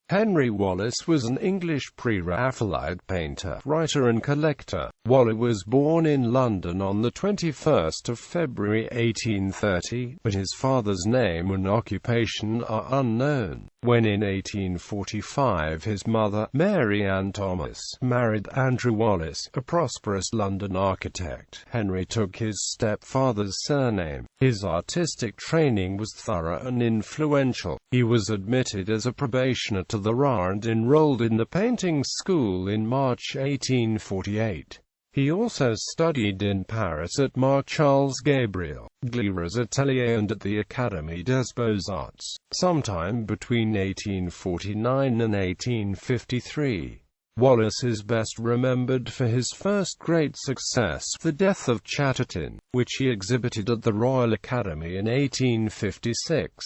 Henry Wallis was an English Pre-Raphaelite painter, writer and collector. Wallis was born in London on the 21st of February 1830, but his father's name and occupation are unknown. When in 1845 his mother, Mary Ann Thomas, married Andrew Wallis, a prosperous London architect, Henry took his stepfather's surname. His artistic training was thorough and influential. He was admitted as a probationer to the RA and enrolled in the painting school in March 1848. He also studied in Paris at Marc-Charles Gabriel Gleyre's atelier and at the Académie des Beaux-Arts, sometime between 1849 and 1853. Wallis is best remembered for his first great success, The Death of Chatterton, which he exhibited at the Royal Academy in 1856.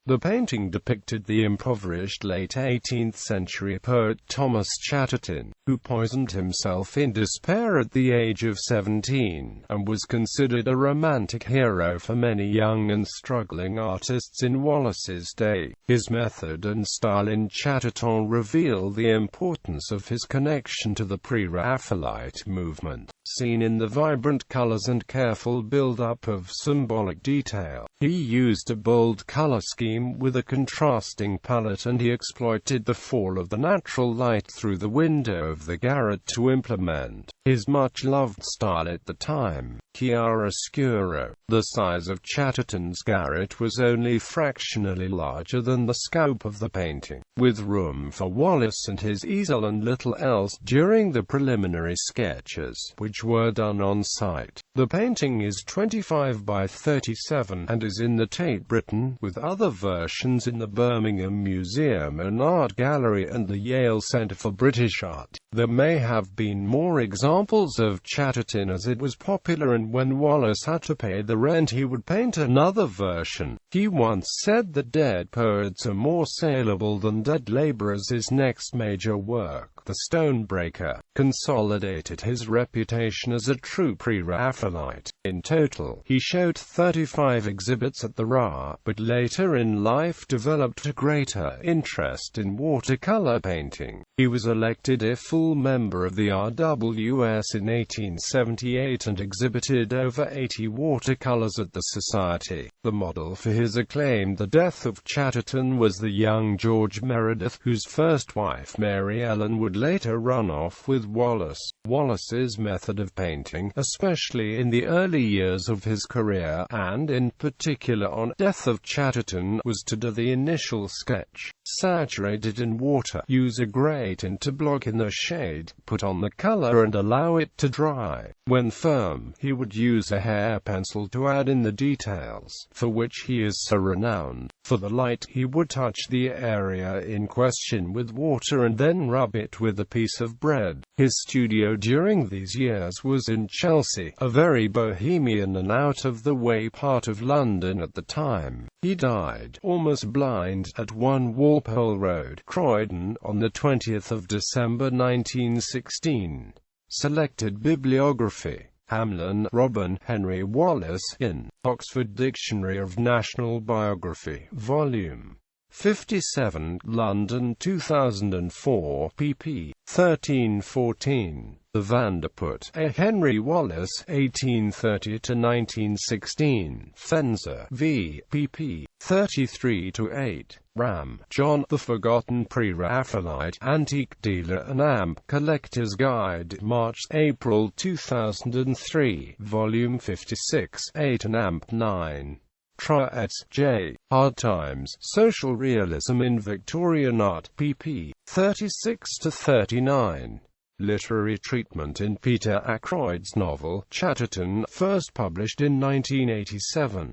The painting depicted the impoverished late 18th century poet Thomas Chatterton, who poisoned himself in despair at the age of 17, and was considered a romantic hero for many young and struggling artists in Wallis's day. His method and style in Chatterton reveal the importance of his connection to the Pre-Raphaelite movement, seen in the vibrant colors and careful build-up of symbolic detail. He used a bold color scheme with a contrasting palette, and he exploited the fall of the natural light through the window of the garret to implement his much-loved style at the time, chiaroscuro. The size of Chatterton's garret was only fractionally larger than the scope of the painting, with room for Wallis and his easel and little else during the preliminary sketches, which were done on site. The painting is 25 by 37 and is in the Tate Britain, with other versions in the Birmingham Museum and Art Gallery and the Yale Centre for British Art. There may have been more examples of Chatterton, as it was popular, and when Wallis had to pay the rent he would paint another version. He once said that dead poets are more saleable than dead labourers. His next major work, The Stonebreaker, consolidated his reputation as a true Pre-Raphaelite. In total, he showed 35 exhibits at the RA, but later in life developed a greater interest in watercolour painting. He was elected a full member of the RWS in 1878 and exhibited over 80 watercolours at the Society. The model for his acclaimed The Death of Chatterton was the young George Meredith, whose first wife, Mary Ellen, would later run off with Wallis. Wallis's method of painting, especially in the early years of his career, and in particular on Death of Chatterton, was to do the initial sketch, saturate it in water, use a grate to block in the shade, put on the color and allow it to dry. When firm, he would use a hair pencil to add in the details, for which he is so renowned. For the light, he would touch the area in question with water and then rub it with a piece of bread. His studio during these years was in Chelsea, a very bohemian and out-of-the-way part of London at the time. He died, almost blind, at 1 Walpole Road, Croydon, on the 20th of December 1916. Selected bibliography: Hamlin, Robin, Henry Wallis, in Oxford Dictionary of National Biography, Volume 57, London 2004, pp. 13-14. The Vanderput, A. Henry Wallis, 1830–1916, Fenzer, v. pp. 33–8. Ram, John, The Forgotten Pre-Raphaelite, Antique Dealer and Amp, Collector's Guide, March-April 2003, Volume 56, 8 and Amp 9. Traet, J. Hard Times, Social Realism in Victorian Art, pp. 36–39. Literary treatment in Peter Ackroyd's novel, Chatterton, first published in 1987.